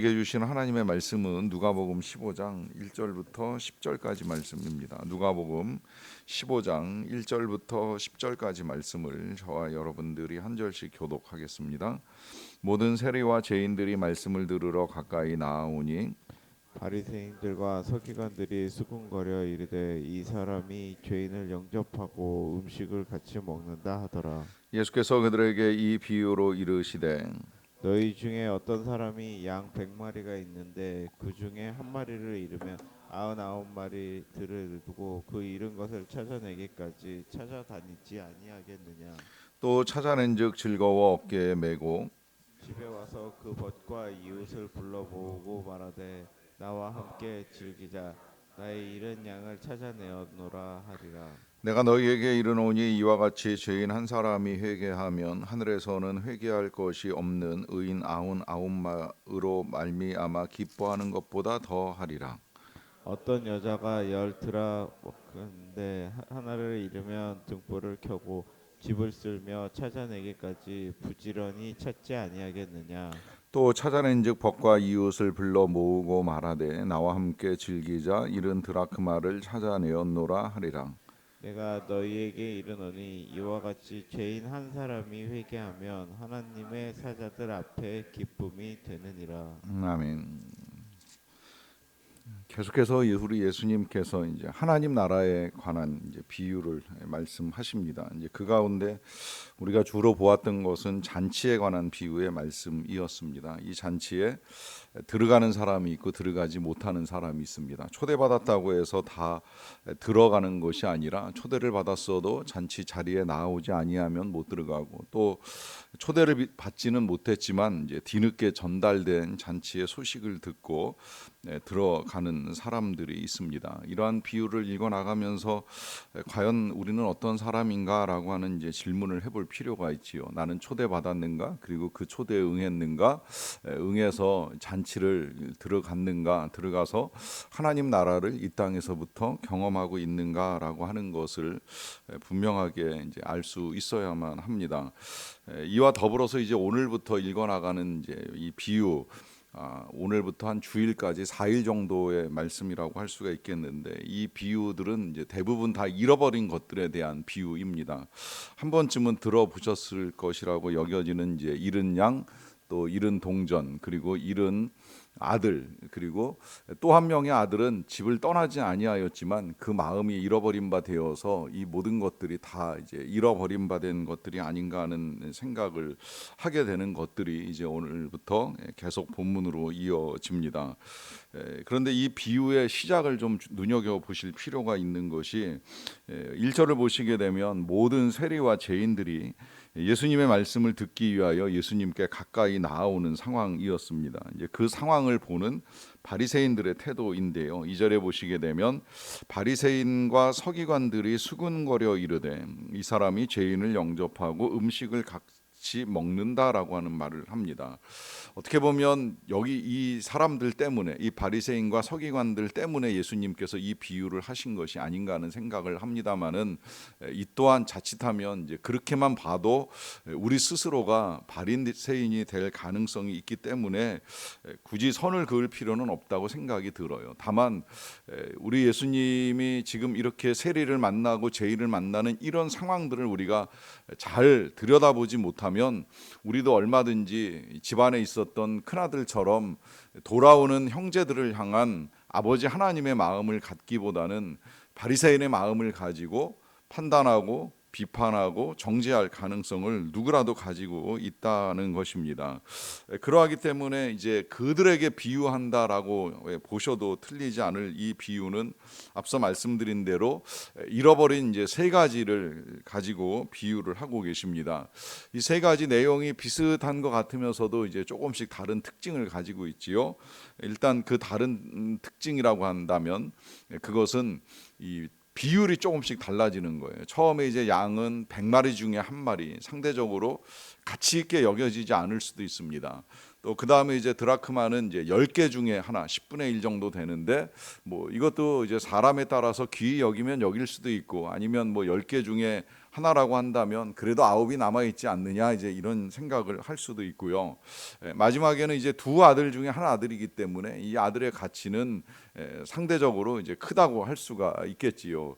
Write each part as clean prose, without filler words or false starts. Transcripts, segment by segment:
우리에게 주신 하나님의 말씀은 누가복음 15장 1절부터 10절까지 말씀입니다. 누가복음 15장 1절부터 10절까지 말씀을 저와 여러분들이 한 절씩 교독하겠습니다. 모든 세리와 죄인들이 말씀을 들으러 가까이 나아오니 바리새인들과 서기관들이 수군거려 이르되 이 사람이 죄인을 영접하고 음식을 같이 먹는다 하더라. 예수께서 그들에게 이 비유로 이르시되 너희 중에 어떤 사람이 양 100마리가 있는데 그 중에 한 마리를 잃으면 99마리들을 두고 그 잃은 것을 찾아내기까지 찾아다니지 아니하겠느냐. 또 찾아낸즉 즐거워 어깨에 메고 집에 와서 그 벗과 이웃을 불러 모으고 말하되 나와 함께 즐기자. 나의 잃은 양을 찾아내었노라 하리라. 내가 너희에게 이르노니 이와 같이 죄인 한 사람이 회개하면 하늘에서는 회개할 것이 없는 의인 99마으로 말미암아 기뻐하는 것보다 더 하리라. 어떤 여자가 10드라 먹건데 하나를 잃으면 등불을 켜고 집을 쓸며 찾아내기까지 부지런히 찾지 아니하겠느냐. 또 찾아낸즉 벗과 이웃을 불러 모으고 말하되 나와 함께 즐기자 이른 드라크마를 찾아내었노라 하리라. 내가 너희에게 이르노니 이와 같이 죄인 한 사람이 회개하면 하나님의 사자들 앞에 기쁨이 되느니라. 아멘. 계속해서 우리 예수님께서 이제 하나님 나라에 관한 이제 비유를 말씀하십니다. 이제 그 가운데 우리가 주로 보았던 것은 잔치에 관한 비유의 말씀이었습니다. 이 잔치에 들어가는 사람이 있고 들어가지 못하는 사람이 있습니다. 초대받았다고 해서 다 들어가는 것이 아니라 초대를 받았어도 잔치 자리에 나오지 아니하면 못 들어가고 또 초대를 받지는 못했지만 이제 뒤늦게 전달된 잔치의 소식을 듣고 들어가는 사람들이 있습니다. 이러한 비유를 읽어 나가면서 과연 우리는 어떤 사람인가라고 하는 이제 질문을 해볼 필요가 있지요. 나는 초대받았는가? 그리고 그 초대에 응했는가? 응해서 잔치를 들어갔는가? 들어가서 하나님 나라를 이 땅에서부터 경험하고 있는가라고 하는 것을 분명하게 이제 알 수 있어야만 합니다. 이와 더불어서 이제 오늘부터 읽어 나가는 이제 이 비유. 오늘부터 한 주일까지 4일 정도의 말씀이라고 할 수가 있겠는데 이 비유들은 이제 대부분 다 잃어버린 것들에 대한 비유입니다. 한 번쯤은 들어보셨을 것이라고 여겨지는 이제 잃은 양, 또 잃은 동전, 그리고 잃은 아들, 그리고 또 한 명의 아들은 집을 떠나지 아니하였지만 그 마음이 잃어버린 바 되어서 이 모든 것들이 다 이제 잃어버린 바 된 것들이 아닌가 하는 생각을 하게 되는 것들이 이제 오늘부터 계속 본문으로 이어집니다. 그런데 이 비유의 시작을 좀 눈여겨 보실 필요가 있는 것이 1절을 보시게 되면 모든 세리와 죄인들이 예수님의 말씀을 듣기 위하여 예수님께 가까이 나아오는 상황이었습니다. 이제 그 상황을 보는 바리새인들의 태도인데요. 2절에 보시게 되면 바리새인과 서기관들이 수군거려 이르되 이 사람이 죄인을 영접하고 음식을 같이 먹는다라고 하는 말을 합니다. 어떻게 보면 여기 이 사람들 때문에, 이 바리새인과 서기관들 때문에 예수님께서 이 비유를 하신 것이 아닌가 하는 생각을 합니다만은 이 또한 자칫하면 이제 그렇게만 봐도 우리 스스로가 바리새인이 될 가능성이 있기 때문에 굳이 선을 그을 필요는 없다고 생각이 들어요. 다만 우리 예수님이 지금 이렇게 세리를 만나고 죄인을 만나는 이런 상황들을 우리가 잘 들여다보지 못하면 우리도 얼마든지 집안에 있었던 큰아들처럼 돌아오는 형제들을 향한 아버지 하나님의 마음을 갖기보다는 바리새인의 마음을 가지고 판단하고 비판하고 정죄할 가능성을 누구라도 가지고 있다는 것입니다. 그러하기 때문에 이제 그들에게 비유한다라고 보셔도 틀리지 않을 이 비유는 앞서 말씀드린 대로 잃어버린 이제 세 가지를 가지고 비유를 하고 계십니다. 이 세 가지 내용이 비슷한 것 같으면서도 이제 조금씩 다른 특징을 가지고 있지요. 일단 그 다른 특징이라고 한다면 그것은 이 비율이 조금씩 달라지는 거예요. 처음에 이제 양은 100마리 중에 한 마리, 상대적으로 가치 있게 여겨지지 않을 수도 있습니다. 또 그 다음에 이제 드라크마는 이제 10개 중에 하나, 10분의 1 정도 되는데 뭐 이것도 이제 사람에 따라서 귀히 여기면 여길 수도 있고 아니면 뭐 10개 중에 하나라고 한다면 그래도 9이 남아 있지 않느냐, 이제 이런 생각을 할 수도 있고요. 마지막에는 이제 두 아들 중에 한 아들이기 때문에 이 아들의 가치는 상대적으로 이제 크다고 할 수가 있겠지요.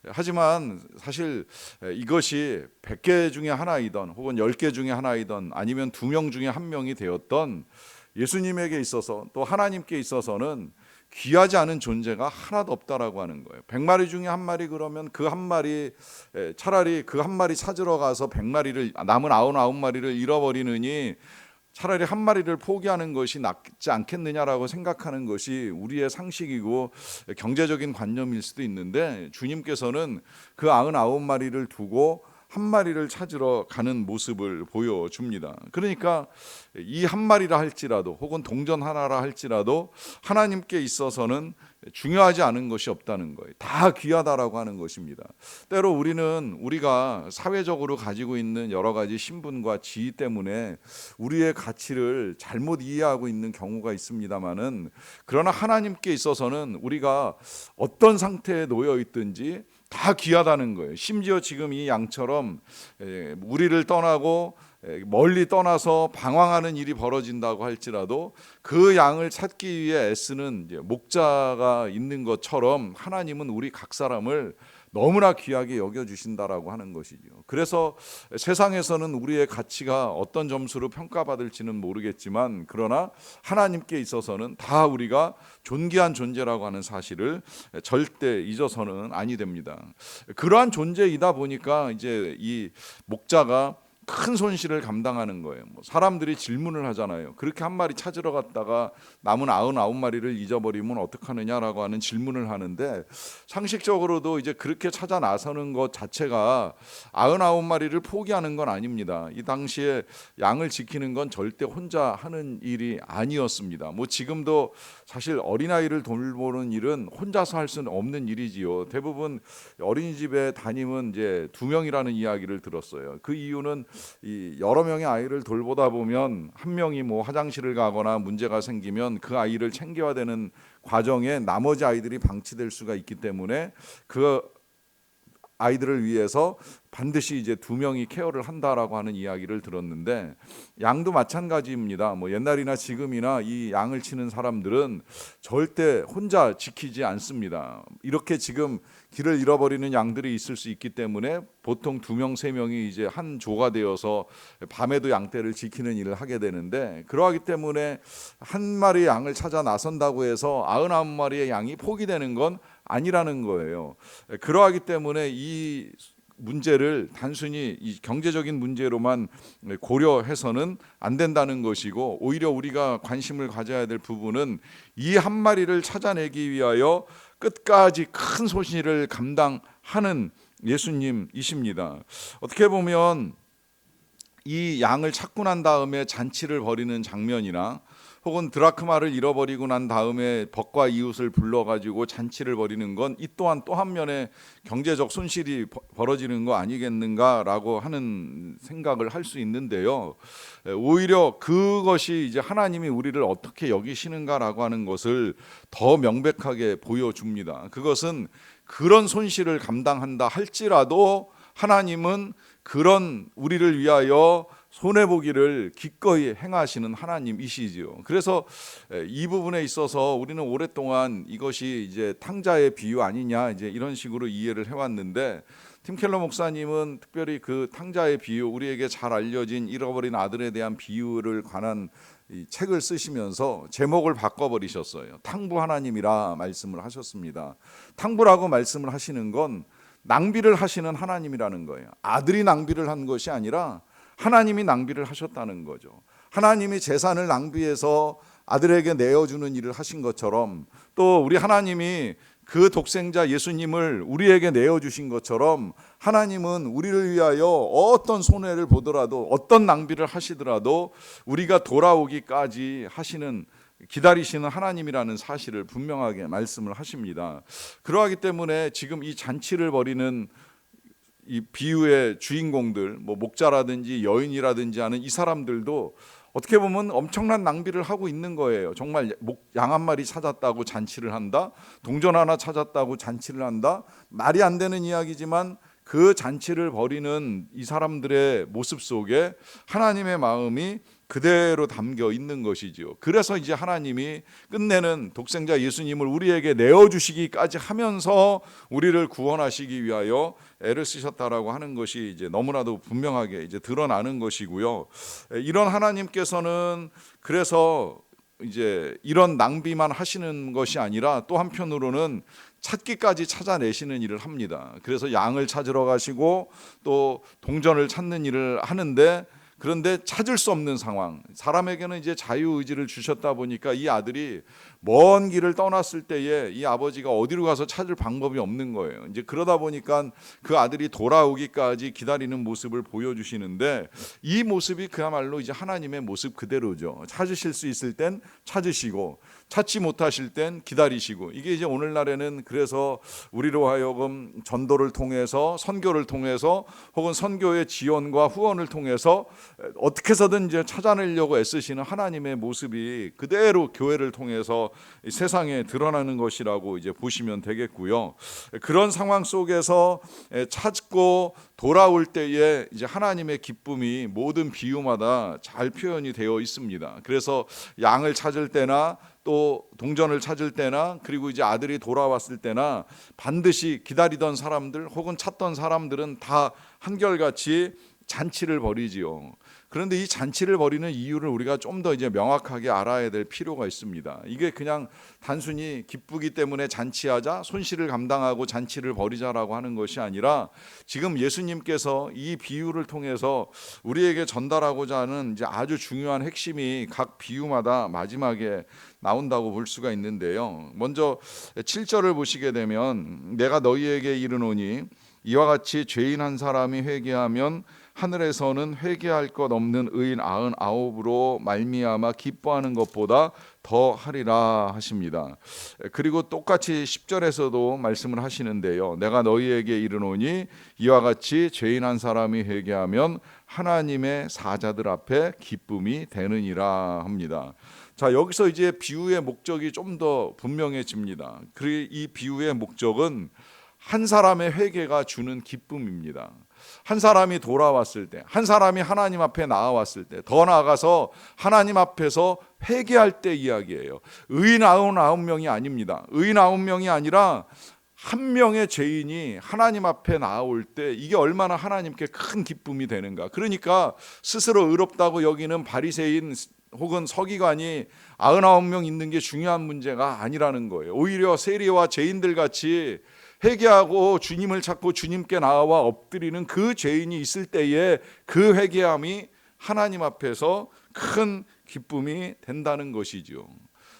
하지만 사실 이것이 100개 중에 하나이던 혹은 10개 중에 하나이던 아니면 2명 중에 1명이 되었던 예수님에게 있어서 또 하나님께 있어서는 귀하지 않은 존재가 하나도 없다라고 하는 거예요. 100마리 중에 한 마리, 그러면 그 한 마리, 차라리 그 한 마리 찾으러 가서 100마리를, 남은 99마리를 잃어버리느니 차라리 한 마리를 포기하는 것이 낫지 않겠느냐라고 생각하는 것이 우리의 상식이고 경제적인 관념일 수도 있는데, 주님께서는 그 99마리를 두고 한 마리를 찾으러 가는 모습을 보여줍니다. 그러니까 이 한 마리라 할지라도 혹은 동전 하나라 할지라도 하나님께 있어서는 중요하지 않은 것이 없다는 거예요. 다 귀하다라고 하는 것입니다. 때로 우리가 사회적으로 가지고 있는 여러 가지 신분과 지위 때문에 우리의 가치를 잘못 이해하고 있는 경우가 있습니다만은, 그러나 하나님께 있어서는 우리가 어떤 상태에 놓여 있든지 다 귀하다는 거예요. 심지어 지금 이 양처럼 우리를 떠나고 멀리 떠나서 방황하는 일이 벌어진다고 할지라도 그 양을 찾기 위해 애쓰는 목자가 있는 것처럼 하나님은 우리 각 사람을 너무나 귀하게 여겨주신다라고 하는 것이죠. 그래서 세상에서는 우리의 가치가 어떤 점수로 평가받을지는 모르겠지만, 그러나 하나님께 있어서는 다 우리가 존귀한 존재라고 하는 사실을 절대 잊어서는 아니 됩니다. 그러한 존재이다 보니까 이제 이 목자가 큰 손실을 감당하는 거예요. 사람들이 질문을 하잖아요. 그렇게 한 마리 찾으러 갔다가 남은 99마리를 잊어버리면 어떡하느냐라고 하는 질문을 하는데, 상식적으로도 이제 그렇게 찾아 나서는 것 자체가 99마리를 포기하는 건 아닙니다. 이 당시에 양을 지키는 건 절대 혼자 하는 일이 아니었습니다. 지금도 사실 어린아이를 돌보는 일은 혼자서 할 수는 없는 일이지요. 대부분 어린이집에 다니면 이제 2명이라는 이야기를 들었어요. 그 이유는 이 여러 명의 아이를 돌보다 보면 한 명이 화장실을 가거나 문제가 생기면 그 아이를 챙겨야 되는 과정에 나머지 아이들이 방치될 수가 있기 때문에 그 아이들을 위해서 반드시 이제 2명이 케어를 한다라고 하는 이야기를 들었는데, 양도 마찬가지입니다. 옛날이나 지금이나 이 양을 치는 사람들은 절대 혼자 지키지 않습니다. 이렇게 지금 길을 잃어버리는 양들이 있을 수 있기 때문에 보통 2명, 3명이 이제 한 조가 되어서 밤에도 양떼를 지키는 일을 하게 되는데, 그러하기 때문에 한 마리의 양을 찾아 나선다고 해서 99마리의 양이 포기되는 건 아니라는 거예요. 그러하기 때문에 이 문제를 단순히 이 경제적인 문제로만 고려해서는 안 된다는 것이고, 오히려 우리가 관심을 가져야 될 부분은 이 한 마리를 찾아내기 위하여 끝까지 큰 손실을 감당하는 예수님이십니다. 어떻게 보면 이 양을 찾고 난 다음에 잔치를 벌이는 장면이나 혹은 드라크마를 잃어버리고 난 다음에 벗과 이웃을 불러가지고 잔치를 벌이는 건 이 또한 또 한 면의 경제적 손실이 벌어지는 거 아니겠는가라고 하는 생각을 할 수 있는데요. 오히려 그것이 이제 하나님이 우리를 어떻게 여기시는가라고 하는 것을 더 명백하게 보여줍니다. 그것은 그런 손실을 감당한다 할지라도 하나님은 그런 우리를 위하여 손해보기를 기꺼이 행하시는 하나님이시지요. 그래서 이 부분에 있어서 우리는 오랫동안 이것이 이제 탕자의 비유 아니냐, 이제 이런 식으로 이해를 해왔는데, 팀 켈러 목사님은 특별히 그 탕자의 비유, 우리에게 잘 알려진 잃어버린 아들에 대한 비유를 관한 이 책을 쓰시면서 제목을 바꿔버리셨어요. 탕부 하나님이라 말씀을 하셨습니다. 탕부라고 말씀을 하시는 건 낭비를 하시는 하나님이라는 거예요. 아들이 낭비를 한 것이 아니라 하나님이 낭비를 하셨다는 거죠. 하나님이 재산을 낭비해서 아들에게 내어주는 일을 하신 것처럼, 또 우리 하나님이 그 독생자 예수님을 우리에게 내어주신 것처럼, 하나님은 우리를 위하여 어떤 손해를 보더라도 어떤 낭비를 하시더라도 우리가 돌아오기까지 기다리시는 하나님이라는 사실을 분명하게 말씀을 하십니다. 그러하기 때문에 지금 이 잔치를 벌이는 이 비유의 주인공들, 목자라든지 여인이라든지 하는 이 사람들도 어떻게 보면 엄청난 낭비를 하고 있는 거예요. 정말 양 한 마리 찾았다고 잔치를 한다, 동전 하나 찾았다고 잔치를 한다, 말이 안 되는 이야기지만 그 잔치를 벌이는 이 사람들의 모습 속에 하나님의 마음이 그대로 담겨 있는 것이지요. 그래서 이제 하나님이 끝내는 독생자 예수님을 우리에게 내어주시기까지 하면서 우리를 구원하시기 위하여 애를 쓰셨다라고 하는 것이 이제 너무나도 분명하게 이제 드러나는 것이고요. 이런 하나님께서는 그래서 이제 이런 낭비만 하시는 것이 아니라 또 한편으로는 찾기까지 찾아내시는 일을 합니다. 그래서 양을 찾으러 가시고 또 동전을 찾는 일을 하는데, 그런데 찾을 수 없는 상황, 사람에게는 이제 자유의지를 주셨다 보니까 이 아들이 먼 길을 떠났을 때에 이 아버지가 어디로 가서 찾을 방법이 없는 거예요. 이제 그러다 보니까 그 아들이 돌아오기까지 기다리는 모습을 보여주시는데, 이 모습이 그야말로 이제 하나님의 모습 그대로죠. 찾으실 수 있을 땐 찾으시고 찾지 못하실 땐 기다리시고, 이게 이제 오늘날에는 그래서 우리로 하여금 전도를 통해서, 선교를 통해서, 혹은 선교의 지원과 후원을 통해서 어떻게 해서든 이제 찾아내려고 애쓰시는 하나님의 모습이 그대로 교회를 통해서 세상에 드러나는 것이라고 이제 보시면 되겠고요. 그런 상황 속에서 찾고 돌아올 때에 이제 하나님의 기쁨이 모든 비유마다 잘 표현이 되어 있습니다. 그래서 양을 찾을 때나 또 동전을 찾을 때나, 그리고 이제 아들이 돌아왔을 때나 반드시 기다리던 사람들 혹은 찾던 사람들은 다 한결같이 잔치를 벌이지요. 그런데 이 잔치를 벌이는 이유를 우리가 좀 더 이제 명확하게 알아야 될 필요가 있습니다. 이게 그냥 단순히 기쁘기 때문에 잔치하자, 손실을 감당하고 잔치를 벌이자라고 하는 것이 아니라, 지금 예수님께서 이 비유를 통해서 우리에게 전달하고자 하는 이제 아주 중요한 핵심이 각 비유마다 마지막에 나온다고 볼 수가 있는데요. 먼저 7절을 보시게 되면, 내가 너희에게 이르노니 이와 같이 죄인 한 사람이 회개하면 하늘에서는 회개할 것 없는 의인 99으로 말미암아 기뻐하는 것보다 더 하리라 하십니다. 그리고 똑같이 10절에서도 말씀을 하시는데요. 내가 너희에게 이르노니 이와 같이 죄인 한 사람이 회개하면 하나님의 사자들 앞에 기쁨이 되느니라 합니다. 자, 여기서 이제 비유의 목적이 좀 더 분명해집니다. 이 비유의 목적은 한 사람의 회개가 주는 기쁨입니다. 한 사람이 돌아왔을 때, 한 사람이 하나님 앞에 나아왔을 때, 더 나아가서 하나님 앞에서 회개할 때 이야기예요. 의인 99명이 아닙니다. 의인 9명이 아니라 한 명의 죄인이 하나님 앞에 나아올 때 이게 얼마나 하나님께 큰 기쁨이 되는가. 그러니까 스스로 의롭다고 여기는 바리새인 혹은 서기관이 99명 있는 게 중요한 문제가 아니라는 거예요. 오히려 세리와 죄인들 같이 회개하고 주님을 찾고 주님께 나와 엎드리는 그 죄인이 있을 때에 그 회개함이 하나님 앞에서 큰 기쁨이 된다는 것이죠.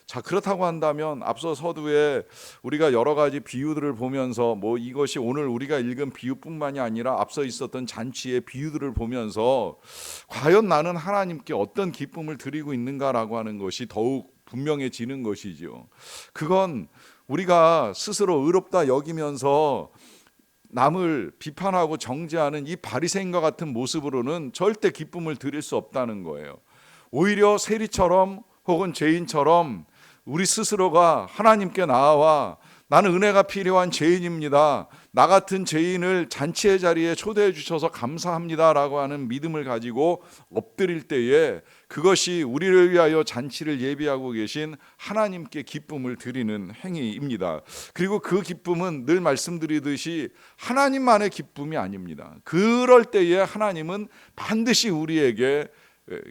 자, 그렇다고 한다면 앞서 서두에 우리가 여러 가지 비유들을 보면서 이것이 오늘 우리가 읽은 비유뿐만이 아니라 앞서 있었던 잔치의 비유들을 보면서 과연 나는 하나님께 어떤 기쁨을 드리고 있는가라고 하는 것이 더욱 분명해지는 것이죠. 그건 우리가 스스로 의롭다 여기면서 남을 비판하고 정죄하는 이 바리새인과 같은 모습으로는 절대 기쁨을 드릴 수 없다는 거예요. 오히려 세리처럼 혹은 죄인처럼 우리 스스로가 하나님께 나아와 나는 은혜가 필요한 죄인입니다, 나 같은 죄인을 잔치의 자리에 초대해 주셔서 감사합니다라고 하는 믿음을 가지고 엎드릴 때에 그것이 우리를 위하여 잔치를 예비하고 계신 하나님께 기쁨을 드리는 행위입니다. 그리고 그 기쁨은 늘 말씀드리듯이 하나님만의 기쁨이 아닙니다. 그럴 때에 하나님은 반드시 우리에게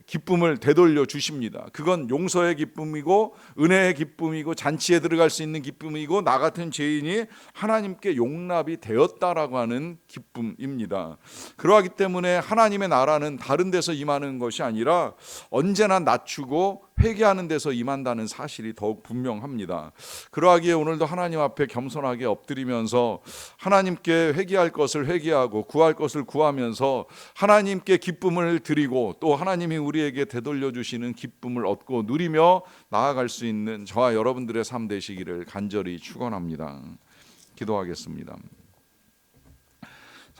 기쁨을 되돌려 주십니다. 그건 용서의 기쁨이고 은혜의 기쁨이고 잔치에 들어갈 수 있는 기쁨이고 나 같은 죄인이 하나님께 용납이 되었다라고 하는 기쁨입니다. 그러하기 때문에 하나님의 나라는 다른 데서 임하는 것이 아니라 언제나 낮추고 회개하는 데서 임한다는 사실이 더욱 분명합니다. 그러하기에 오늘도 하나님 앞에 겸손하게 엎드리면서 하나님께 회개할 것을 회개하고 구할 것을 구하면서 하나님께 기쁨을 드리고 또 하나님이 우리에게 되돌려 주시는 기쁨을 얻고 누리며 나아갈 수 있는 저와 여러분들의 삶 되시기를 간절히 축원합니다. 기도하겠습니다.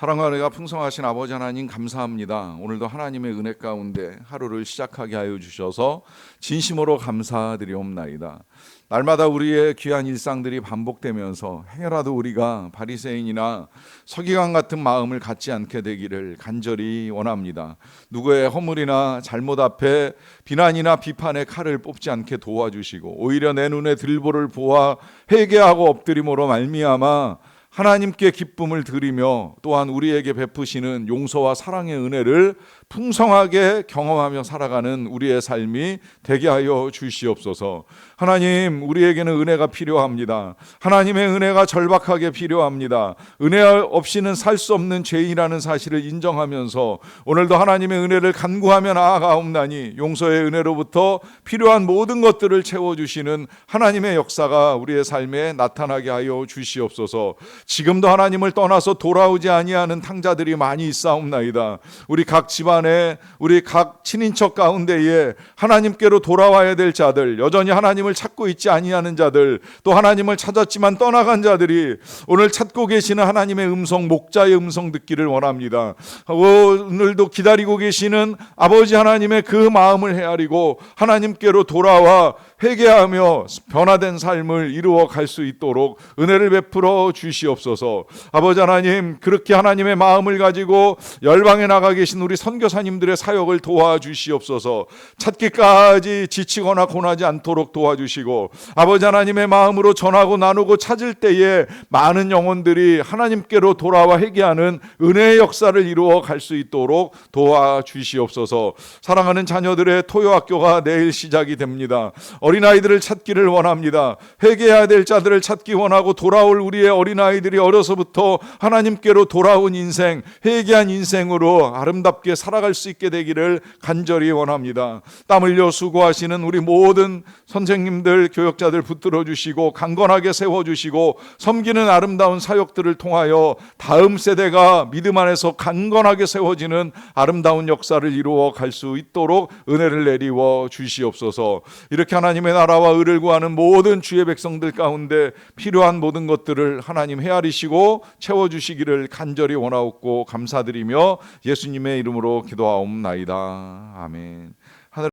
사랑과 은혜가 풍성하신 아버지 하나님 감사합니다. 오늘도 하나님의 은혜 가운데 하루를 시작하게 하여 주셔서 진심으로 감사드리옵나이다. 날마다 우리의 귀한 일상들이 반복되면서 행여라도 우리가 바리새인이나 서기관 같은 마음을 갖지 않게 되기를 간절히 원합니다. 누구의 허물이나 잘못 앞에 비난이나 비판의 칼을 뽑지 않게 도와주시고 오히려 내 눈에 들보를 보아 회개하고 엎드림으로 말미암아 하나님께 기쁨을 드리며 또한 우리에게 베푸시는 용서와 사랑의 은혜를 풍성하게 경험하며 살아가는 우리의 삶이 되게 하여 주시옵소서. 하나님, 우리에게는 은혜가 필요합니다. 하나님의 은혜가 절박하게 필요합니다. 은혜 없이는 살 수 없는 죄인이라는 사실을 인정하면서 오늘도 하나님의 은혜를 간구하며 나아가옵나니 용서의 은혜로부터 필요한 모든 것들을 채워주시는 하나님의 역사가 우리의 삶에 나타나게 하여 주시옵소서. 지금도 하나님을 떠나서 돌아오지 아니하는 탕자들이 많이 있사옵나이다. 우리 각 집안에 우리 각 친인척 가운데에 하나님께로 돌아와야 될 자들, 여전히 하나님을 찾고 있지 아니하는 자들, 또 하나님을 찾았지만 떠나간 자들이 오늘 찾고 계시는 하나님의 음성, 목자의 음성 듣기를 원합니다. 오늘도 기다리고 계시는 아버지 하나님의 그 마음을 헤아리고 하나님께로 돌아와 회개하며 변화된 삶을 이루어 갈 수 있도록 은혜를 베풀어 주시옵소서. 아버지 하나님, 그렇게 하나님의 마음을 가지고 열방에 나가 계신 우리 선교사님들의 사역을 도와주시옵소서. 찾기까지 지치거나 고나지 않도록 도와주시고 아버지 하나님의 마음으로 전하고 나누고 찾을 때에 많은 영혼들이 하나님께로 돌아와 회개하는 은혜의 역사를 이루어 갈 수 있도록 도와주시옵소서. 사랑하는 자녀들의 토요학교가 내일 시작이 됩니다. 어린아이들을 찾기를 원합니다. 회개해야 될 자들을 찾기 원하고 돌아올 우리의 어린아이들이 어려서부터 하나님께로 돌아온 인생, 회개한 인생으로 아름답게 살아갈 수 있게 되기를 간절히 원합니다. 땀 흘려 수고하시는 우리 모든 선생님들, 교역자들 붙들어 주시고 강건하게 세워주시고 섬기는 아름다운 사역들을 통하여 다음 세대가 믿음 안에서 강건하게 세워지는 아름다운 역사를 이루어 갈 수 있도록 은혜를 내리워 주시옵소서. 이렇게 하나님의 나라와 의를 구하는 모든 주의 백성들 가운데 필요한 모든 것들을 하나님 헤아리시고 채워주시기를 간절히 원하옵고 감사드리며 예수님의 이름으로 기도하옵나이다. 아멘.